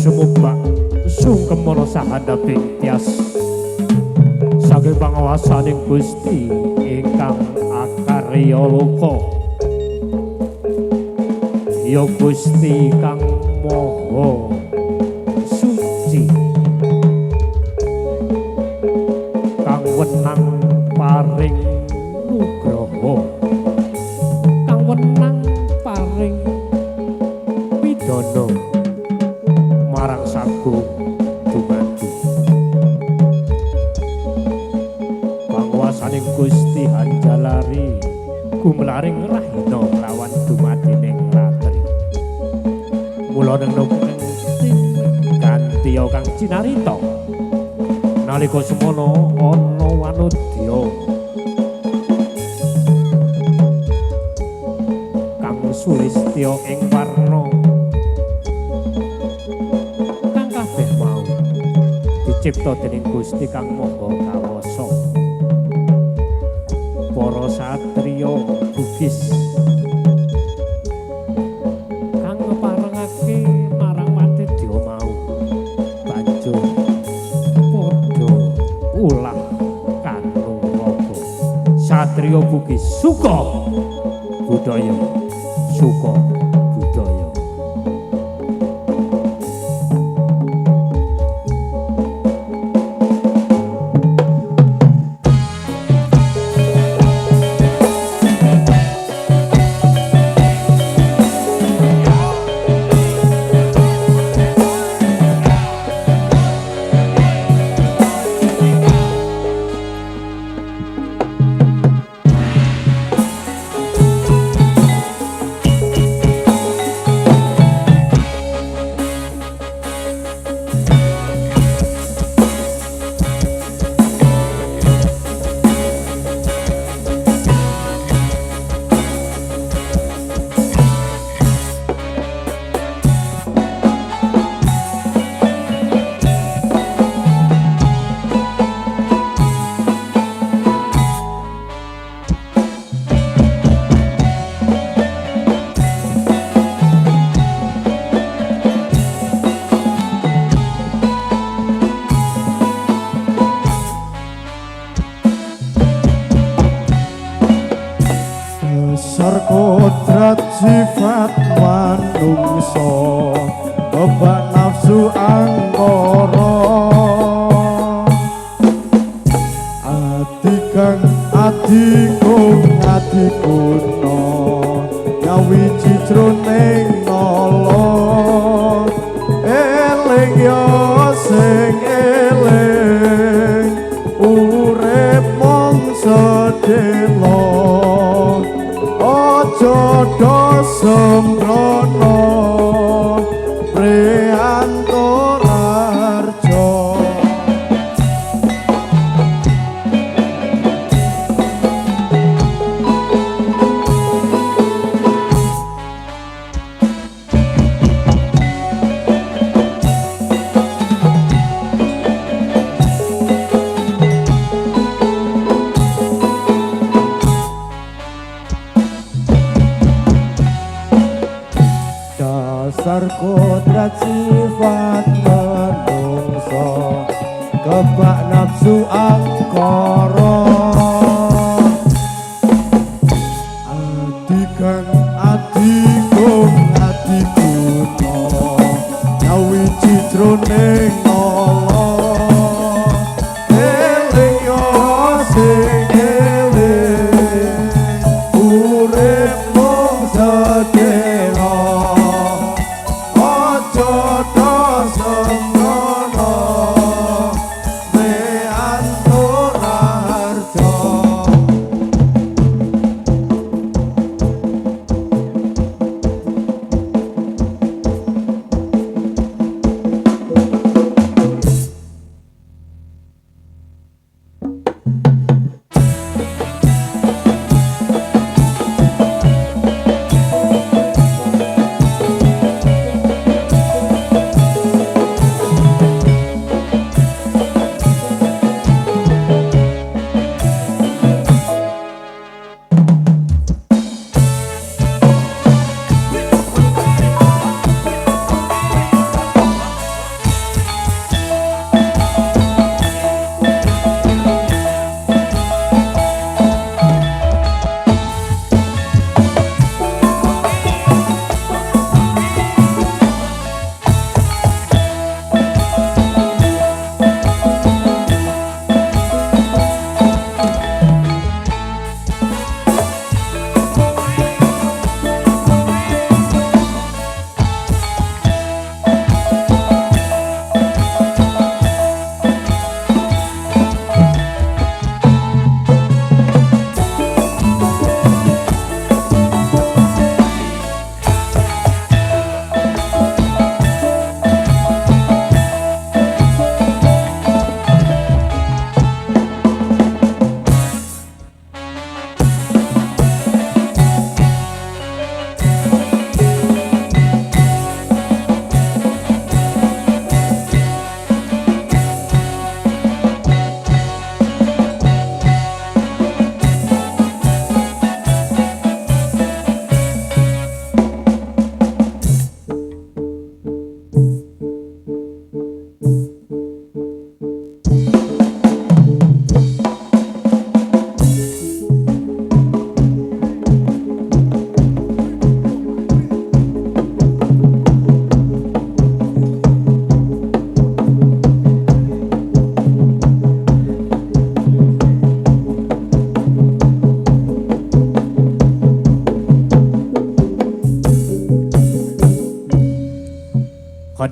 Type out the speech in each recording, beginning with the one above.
Sumubak sungkem rasa hadapi tias saking pangawasaning Gusti ingkang akarya loka ya Gusti kang maha suci kang wenang paring nugraha kang wenang paring pidana marang sagu dumadi panguwasaning Gusti Anjalari gumlaring rahina lawan dumadining ratri mula neng kanthi kang cinarita nalika semana ana wanodya kang sulistya ing warna cipta dening Gusti kang maha kawasa para satriya bugis kang ngeparengake marang Watedya mau banjur padha ulah kanuraga satriya bugis suka budaya suka budaya kodrat sifat manungsa kebak nafsu angkara adikang adikung adikuna nyawi cicroning nala eling ya sing eling urip mung sedelo jodoh sembrono Priantara Harjo dasar kodrat sifat menungso kebak nafsu angkara adikan adikung adikuno nyawi citroning nala eling yo sing eling urip mung sedelo jodoh sembrono Priantara Harjo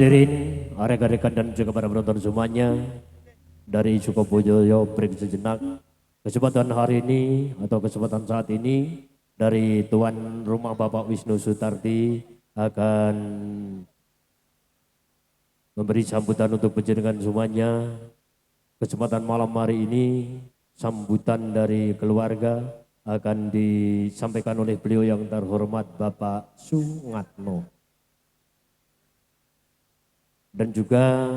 Hadirin, rekan-rekan dan juga para penonton semuanya, dari Sukobojoyo break sejenak. Kesempatan hari ini atau kesempatan saat ini dari tuan rumah Bapak Wisnu Sutardi akan memberi sambutan untuk penjenengan semuanya. Kesempatan malam hari ini sambutan dari keluarga akan disampaikan oleh beliau yang terhormat Bapak Sungatno. Dan juga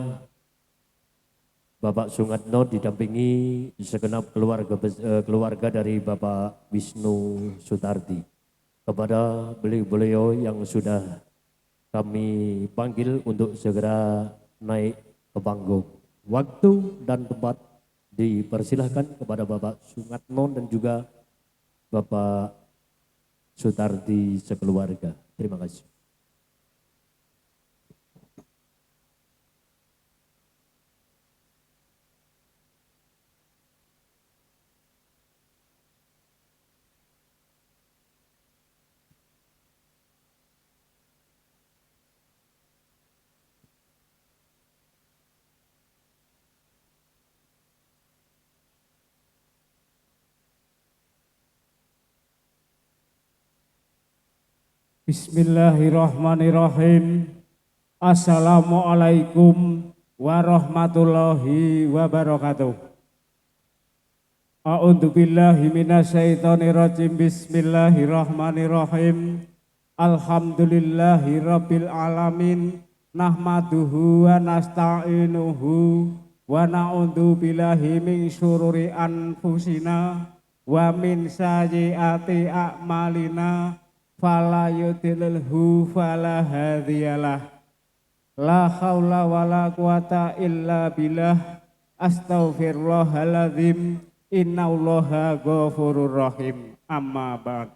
Bapak Sungatno didampingi segenap keluarga dari Bapak Wisnu Sutardi. Kepada beliau-beliau yang sudah kami panggil untuk segera naik ke panggung. Waktu dan tempat dipersilahkan kepada Bapak Sungatno dan juga Bapak Sutardi sekeluarga. Terima kasih. Bismillahirrahmanirrahim. Assalamualaikum warahmatullahi wabarakatuh. A'udzu billahi minasyaitonirrajim. Bismillahirrahmanirrahim. Alhamdulillahirabbil alamin. Nahmaduhu wa nasta'inuhu wa na'udzu billahi min syururi anfusina wa min sayyiati a'malina. Fala yudlilhu fala hadiyalah. La haula wala quwata illa billah. Astaghfirullahaladzim. Innallaha ghafurur rahim. Amma ba'd.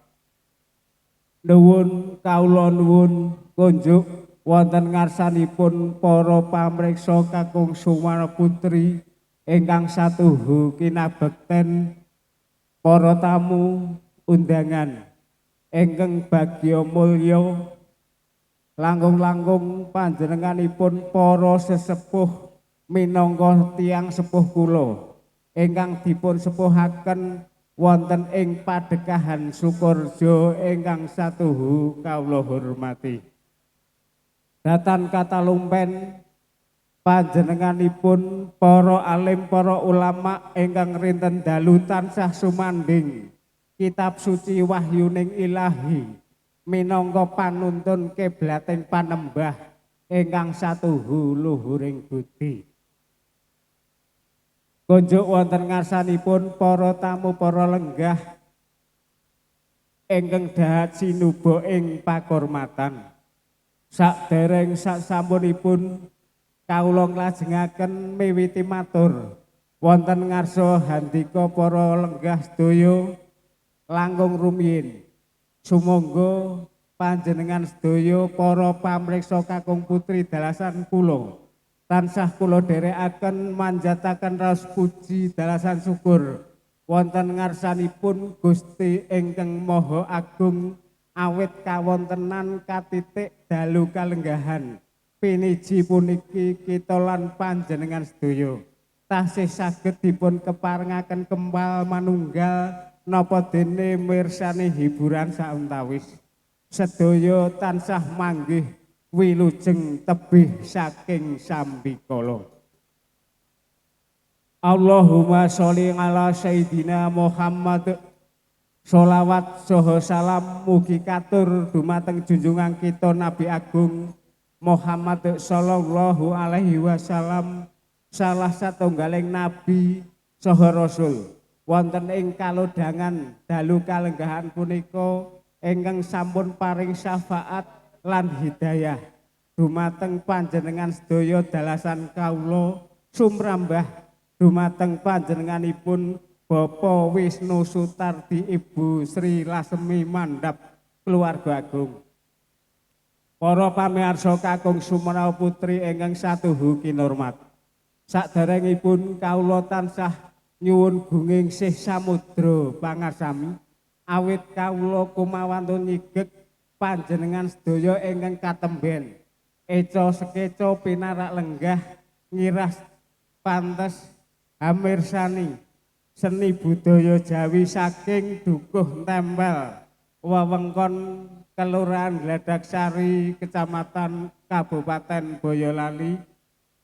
Nuwun kawula nuwun kunjuk wonten ngarsanipun para pamriksa kakung Sumana Putri ingkang satuhu kinabekten, para tamu undangan ingkang bagya mulya, langkung-langkung panjenenganipun para sesepuh minangka tiyang sepuh kula ingkang dipun sepuhaken wonten ing Padekahan Sukorejo ingkang satuhu kawula hormati. Datan katalumpen panjenenganipun para alim, para ulama ingkang rinten dalu tansah sumanding kitab suci wahyuning ilahi minangka panuntun kiblating panembah ingkang satuhu luhuring budi. Kunjuk wonten ngarsanipun para tamu, para lenggah ingkang dahat sinuba ing pakurmatan. Sakdereng sasampunipun kawula nglajengaken miwiti matur wonten ngarsa handika para lenggah sedaya langkung rumiyin. Sumangga panjenengan sedaya para pamriksa kakung putri dalasan kula tansah kula dherekaken manjataken raos puji dalasan syukur wonten ngarsanipun Gusti ingkang Maha Agung awit kawontenan katitik dalu kalenggahan piniji puniki kita lan panjenengan sedaya tasih saged dipun keparengaken kembal manunggal napa dene mirsani hiburan sauntawis sedaya tansah manggih wilujeng tebih saking sambikala. Allahumma sholli ala sayyidina Muhammad. Sholawat saha salam mugi katur dumateng junjungan kita Nabi Agung Muhammad sallallahu alaihi wasallam, salah satunggaling nabi saha rasul wonten ing kalodhangan dalu kalenggahan punika ingkang sampun paring syafaat lan hidayah dumateng panjenengan sedaya dalasan kawula sumrambah dumateng panjenenganipun Bapak Wisnu Sutardi, Ibu Sri Lasemi Mandap keluarga agung. Para pamirsa kakung Sumana Putri ingkang satuhu kinurmat. Saderengipun kawula tansah nyuwun gungingsih samudra pangasami awit kawula kumawantun nyigek panjenengan sedaya ingkang katemben eco sekeco pinarak lenggah ngiras pantes hamirsani seni budaya Jawi saking dukuh tempel wewengkon Kelurahan Gladaksari Kecamatan Kabupaten Boyolali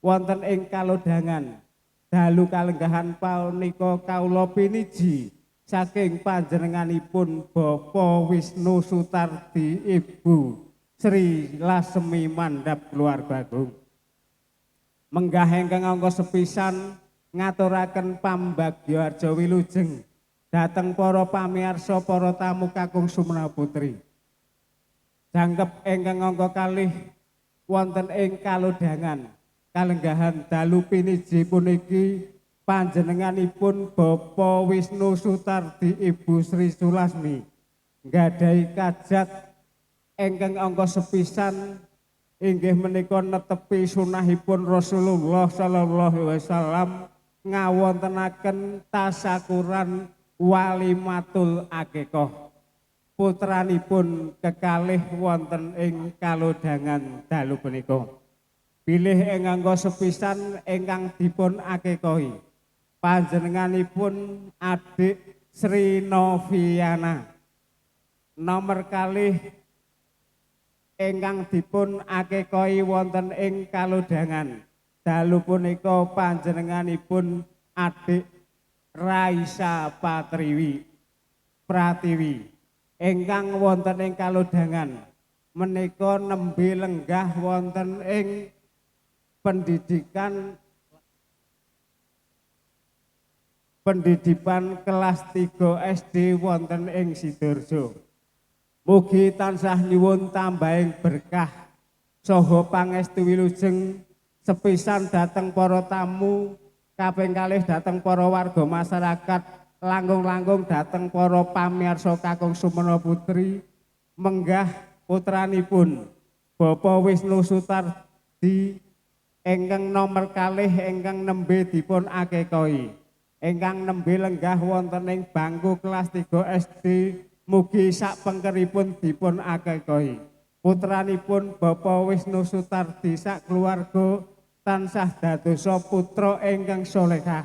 wonten ing kalodhangan dalu kalenggahan punika kawula piniji saking panjenenganipun Bapak Wisnu Sutardi Ibu Sri Lasemi Mandap Keluarga Agung. Menggah ingkang angka sepisan ngaturaken pambagya arja wilujeng dhateng para pamirsa para tamu kakung Sumena Putri. Jangkep ingkang angka kalih wonten ing kalodhangan kalenggahan dalu piniji puniki panjenenganipun Bapak Wisnu Sutardi Ibu Sri Sulasmi nggadahi kajat ingkang angka sepisan inggih menika netepi sunahipun Rasulullah sallallahu alaihi wasallam ngawontenaken tasakuran walimatul akikah putranipun kekalih wonten ing kalodhangan dalu punika bilih ing angka sepisan ingkang dipun akikahi panjenenganipun adik Sri Noviana nomor kalih ingkang dipun akikahi wonten ing kalodhangan dalu punika panjenenganipun adik Raisa Pratiwi ingkang wonten ing kalodhangan menika nembe lenggah wonten ing pendidikan kelas 3 SD wonten ing Sidoarjo. Mugi tansah nyuwun tambahing berkah saha pangestu wilujeng sepisan dhateng para tamu, kaping kalih dhateng para warga masyarakat, langkung-langkung dhateng para pamirsa kakung Sumena Putri, menggah putranipun Bapak Wisnu Sutardi ingkang nomor kalih ingkang nembe dipun akikahi, ingkang nembe lenggah wonten ing bangku kelas 3 SD, mugi sak pengkeripun dipun akikahi. Putranipun Bapak Wisnu Sutardi sak keluarga tansah dadosa putra ingkang salehah,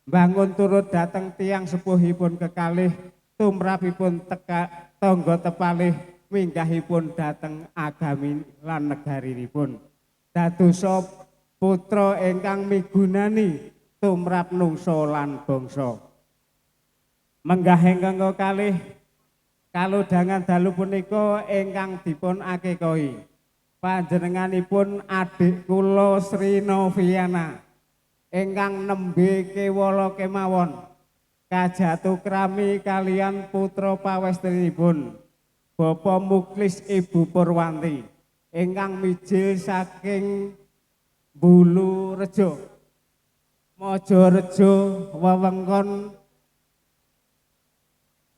bangun turut dhateng tiyang sepuhipun kekalih, tumrapipun tangga tepalih minggahipun dhateng agami lan negarinipun. Dadosa putra ingkang migunani tumrap nungsa lan bangsa. Menggah ingkang kalih kalodhangan dalu punika ingkang dipun akikahi panjenenganipun adik kula Sri Noviana ingkang nembe kewala kemawon kajatukrami kalian putra pawestrinipun Bapak Muklis Ibu Purwanti ingkang mijil saking Bulu Rejo Mojorejo wewengkon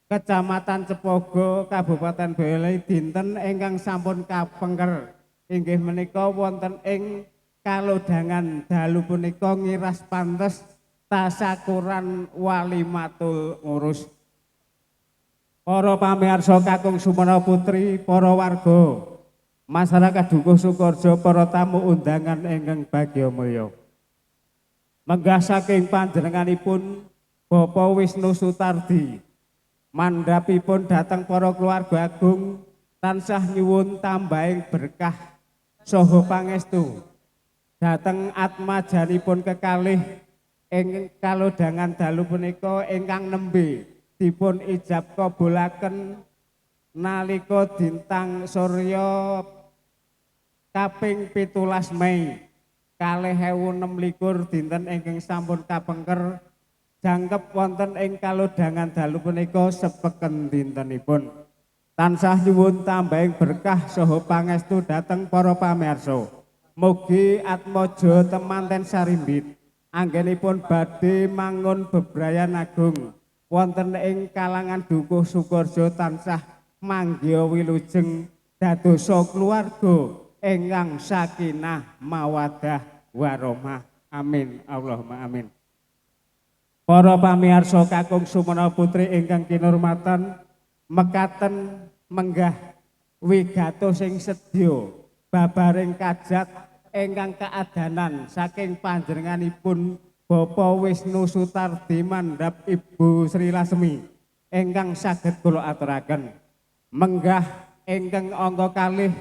Kecamatan Cepogo Kabupaten Boyolali dinten ingkang sampun kapengker inggih menika wonten ing kalodhangan dalu punika ngiras pantes tasakuran walimatul ngurus. Para pamirsa kakung Sumena Putri, para warga masyarakat Dukuh Sukoharjo, para tamu undangan ingkang bagya mulya. Menggah saking panjenenganipun Bapak Wisnu Sutardi mandhapipun dhateng para keluarga agung tansah nyuwun tambahing berkah saha pangestu dhateng atmajanipun kekalih ing kalodhangan dalu punika ingkang nembe dipun ijab kabulaken nalika dintang surya kaping 17 Mei 2026 dinten ingkang sampun kapengker jangkep wonten ing kalodhangan dalu punika sepeken dintenipun. Tansah nyuwun tambahing berkah saha pangestu dhateng para pamirsa. Mugi atmaja temanten sarimbit anggenipun badhe mangun bebrayan agung wonten ing kalangan Dukuh Sukoharjo tansah manggya wilujeng dadosa keluarga ingkang sakinah mawaddah warahmah. Amin Allahumma amin. Para pamirsa kakung Sumena Putri ingkang kinurmatan, mekaten menggah wigatos sing sedya babaring kajat ingkang kaadanan saking panjenenganipun Bapak Wisnu Sutardi mandhap Ibu Sri Lasmi ingkang saged kula aturaken. Menggah ingkang angka kalih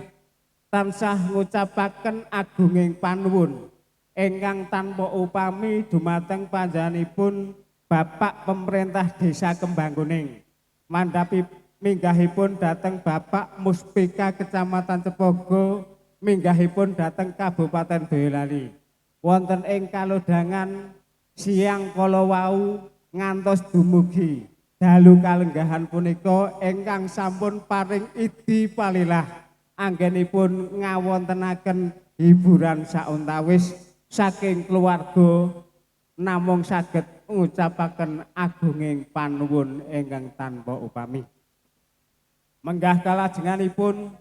tansah ngucapaken agunging panuwun ingkang tanpa upami dumateng panjenenganipun Bapak Pemerintah Desa Kembangkuning. Mandhapi minggahipun dhateng Bapak Muspika Kecamatan Cepogo, minggahipun dhateng Kabupaten Boyolali. Wonten ing kalodhangan siang kala wau ngantos dumugi dalu kalenggahan punika ingkang sampun paring idi palilah anggenipun ngawontenaken hiburan sauntawis saking keluarga namung saged ngucapaken agunging panuwun ingkang tanpa upami. Menggah kalajenganipun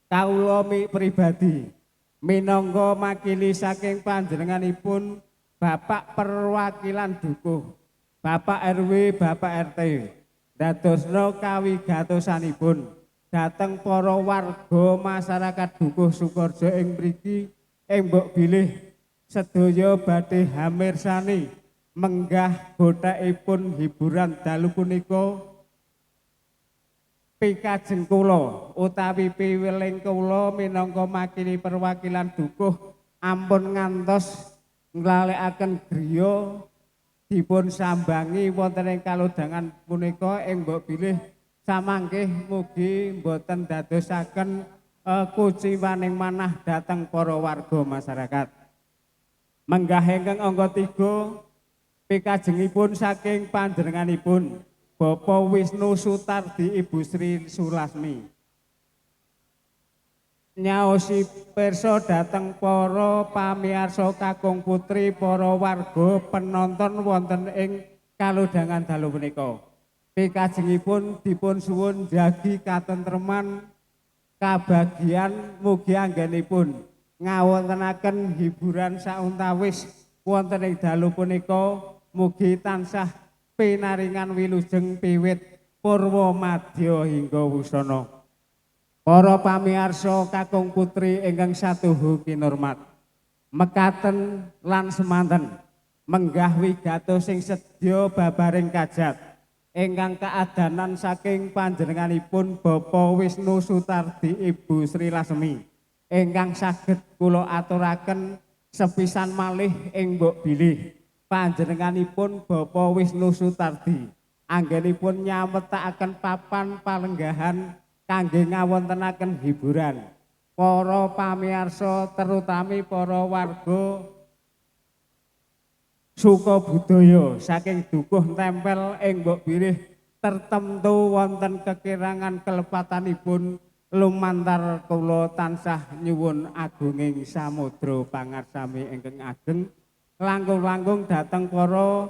kawula pribadi minangka makili saking panjenenganipun Bapak Perwakilan Dukuh, Bapak RW, Bapak RT dadosna kawigatosanipun dhateng para warga masyarakat Dukuh Sukoharjo ing mriki mbok bilih sedaya badhe hamirsani menggah bothekipun hiburan dalu punika pikajeng kula utawi piweling kula minangka makili perwakilan Dukuh ampun ngantos nglalekaken griya dipun sambangi wonten ing kalodhangan punika ing mbok bilih samangke mugi boten dadosaken kuciwaning manah dhateng para warga masyarakat. Menggah ingkang angka 3 pikajengipun saking panjenenganipun Bapak Wisnu Sutardi Ibu Sri Sulasmi. Nyaosi pirsa dhateng para pamirsa kakung putri para warga penonton wonten ing kalodhangan dalu punika. Pikajengipun dipun suwun jagi katentreman kabagian mugi anggenipun ngawontenaken hiburan sauntawis wonten ing dalu punika mugi tansah pinaringan wilujeng piwit purwa madya hingga wusana. Para pamirsa kakung putri ingkang satuhu kinurmat, mekaten lan semanten menggah wigato sing sedya babaring kajat ingkang kaadanan saking panjenenganipun Bapak Wisnu Sutardi Ibu Sri Lasmi ingkang saged kula aturaken sepisan malih ing mbok bilih panjenenganipun Bapak Wisnu Sutardi anggenipun nyametaken papan palenggahan kangge ngawontenaken hiburan para pamirsa terutami para warga suka budaya saking Dukuh tempel ing mbok bilih tertentu wonten kekirangan kelepatanipun lumantar kula tansah nyuwun agunging samudra pangarsami ingkang ageng langkung-langkung dhateng para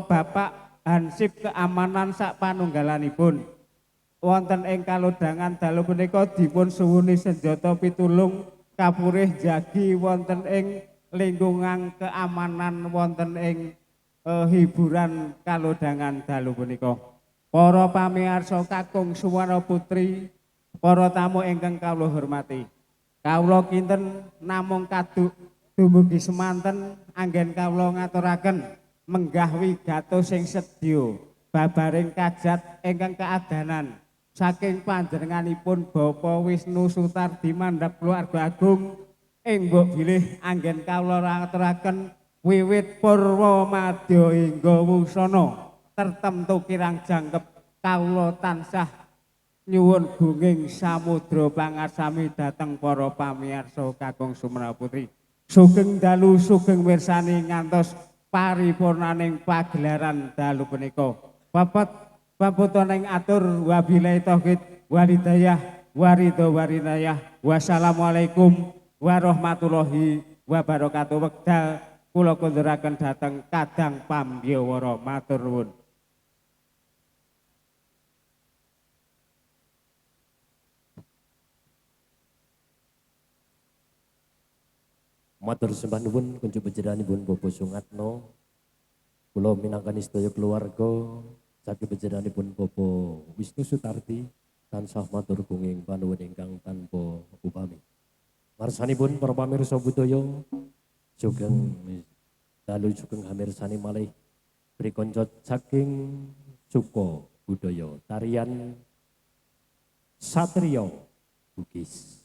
Bapak Hansip keamanan sak panunggalanipun. Wonten ing kalodhangan dalu punika dipun suwuni senjata pitulung kapurih jagi wonten ing lingkungan keamanan wonten ing hiburan kalodhangan dalu punika. Para pamirsa kakung Suwana Putri, para tamu ingkang kawula hormati. Kawula kinten namung kaduk dumugi semanten anggen kawula ngaturaken menggah wigato sing sedya babaring kajat ingkang kaadanan saking panjenenganipun Bapak Wisnu Sutardi mandhap keluarga agung ing mbok bilih anggen kawula ngaturaken wiwit purwa madya hingga wusana tertemtu kirang jangkep kawula tansah nyuwun gunging samudra pangarsami dhateng para pamirsa kakung Sumana Putri. Sugeng dalu sugeng mirsani ngantos paripurnaning pagelaran dalu punika. Paputoning atur wabillahi taufiq walhidayah waridho warinayah. Wassalamualaikum warahmatullahi wabarakatuh. Wekdal kula kunduraken dhateng Kadang Pambyawara. Matur nuwun. Matur sembah nuwun kunjuk panjenenganipun Bapak Sungatno. Kula minangkani sedaya keluarga saking panjenenganipun Bapak Wisnu Sutardi tansah matur gunging panuwun ingkang tanpa upami. Marsanipun para pamirsa budaya sugeng dalu sugeng hamirsani malih prikoncot saking suka budaya tarian Satrio Bugis.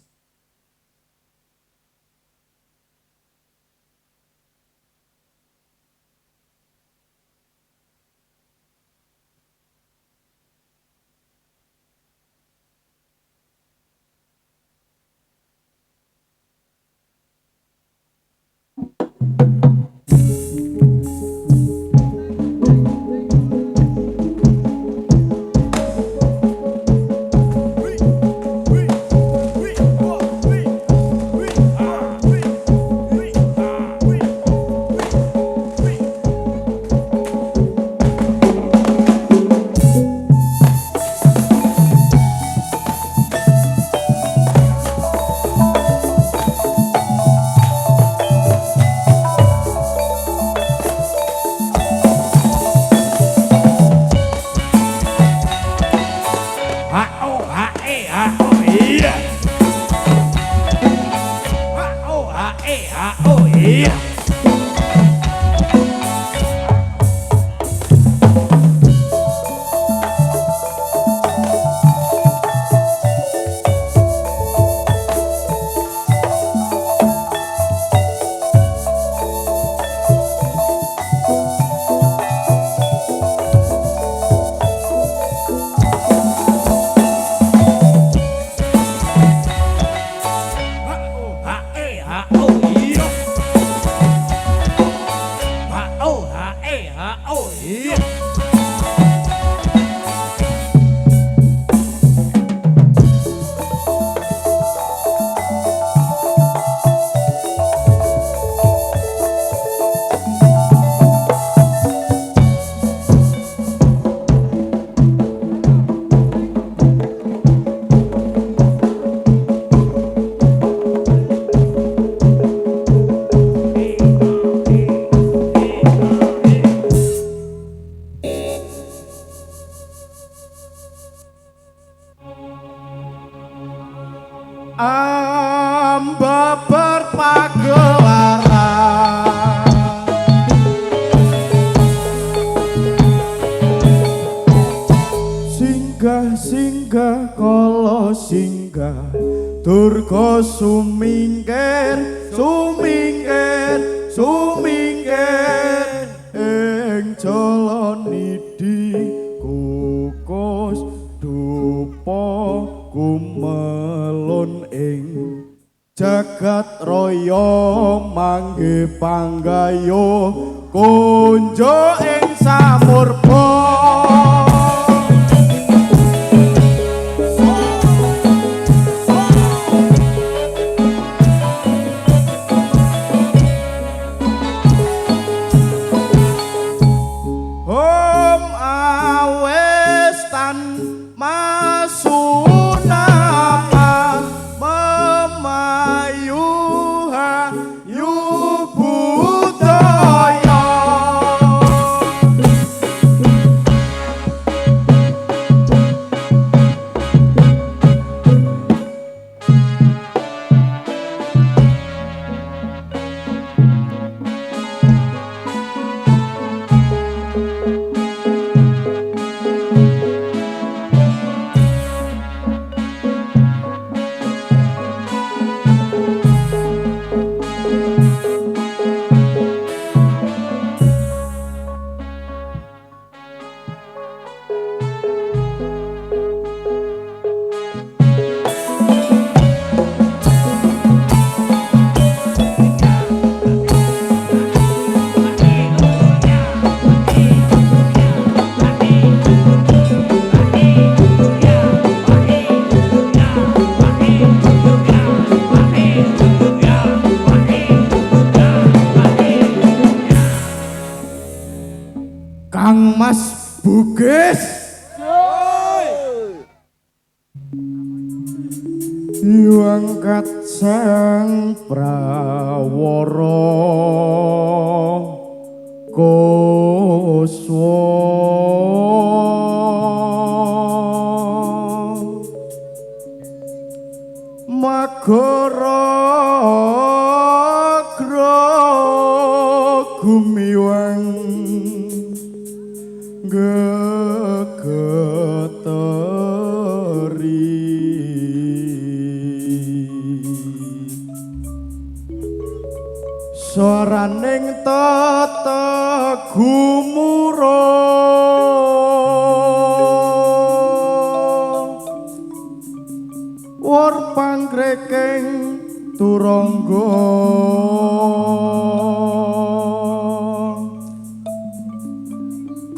Amba berpagelaran singgah kala singgah durga sumingkir ing jalani kukus dupa kumelun ing jagat raya mangge panggayo kunjo ing samurba. Kang Mas Bugis Yuangkat sang prawara Kuswa Magara gumiwang gegeteri swaraning tata gumurung war pangkreking turangga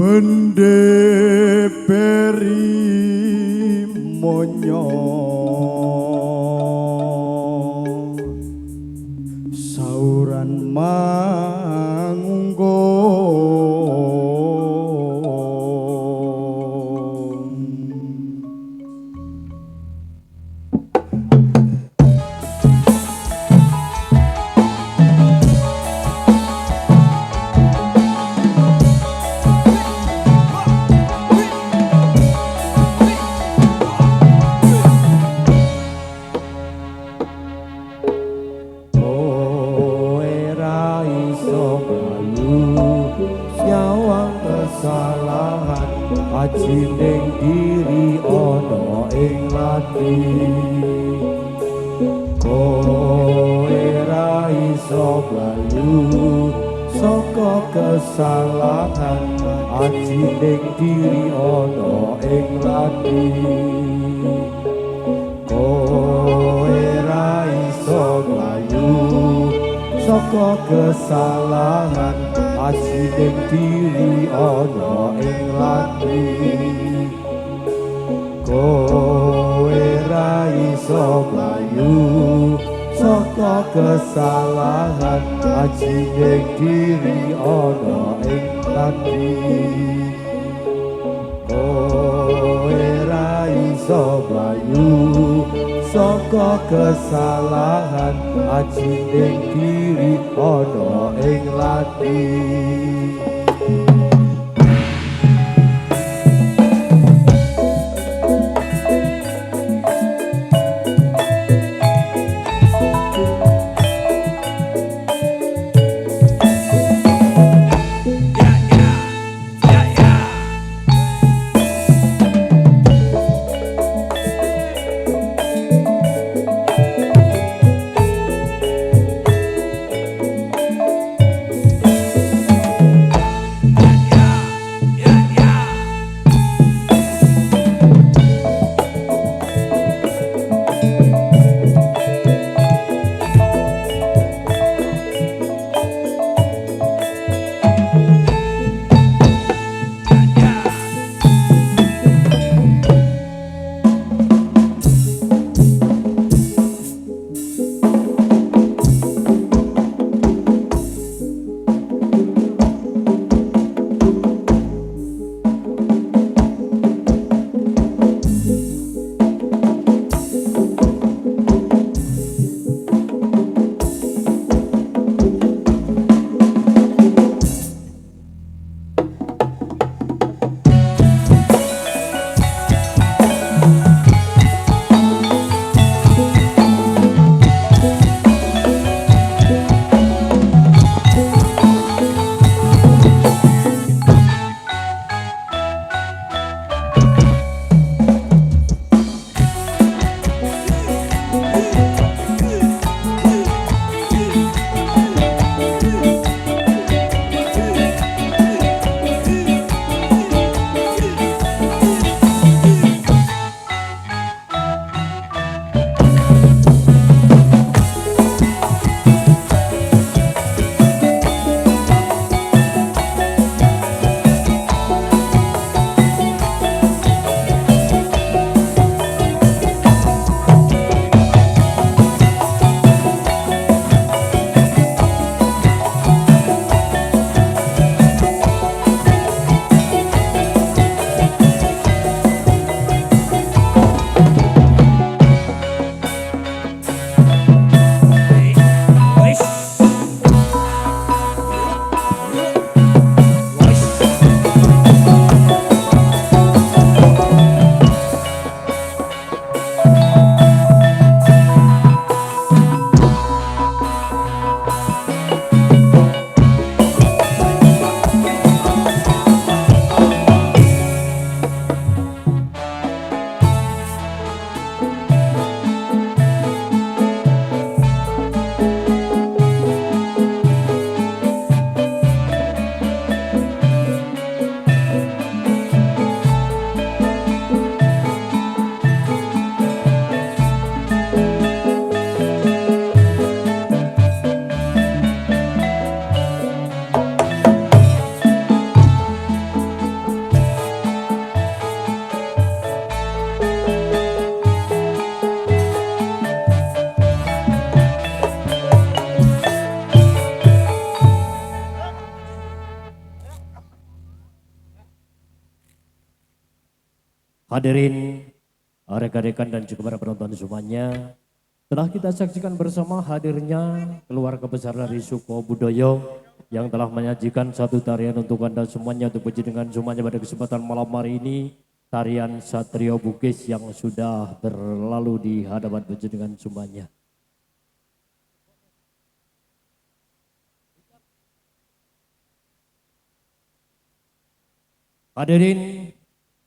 bende beri monyo sauran mangunggung ajining diri ana ing lati kowe ra iso blayu saka kesalahan ajining diri ana ing lati kowe ra iso blayu saka kesalahan ajining diri ana ing lati kowe ra iso blayu saka kesalahan ajining diri ana ing lati kowe ra iso blayu saka kesalahan ajining diri ana ing lati Hadirin, rekan-rekan dan juga para penonton semuanya, telah kita saksikan bersama hadirnya keluarga besar dari Suko Budoyo yang telah menyajikan satu tarian untuk Anda semuanya untuk dengan semuanya pada kesempatan malam hari ini. Tarian Satrio Bugis yang sudah berlalu di hadapan dengan semuanya. Hadirin,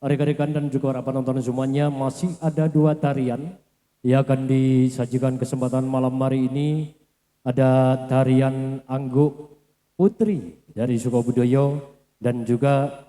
rekan-rekan dan juga para penonton semuanya, masih ada 2 tarian yang akan disajikan kesempatan malam hari ini. Ada tarian Angguk Putri dari Suko Budoyo dan juga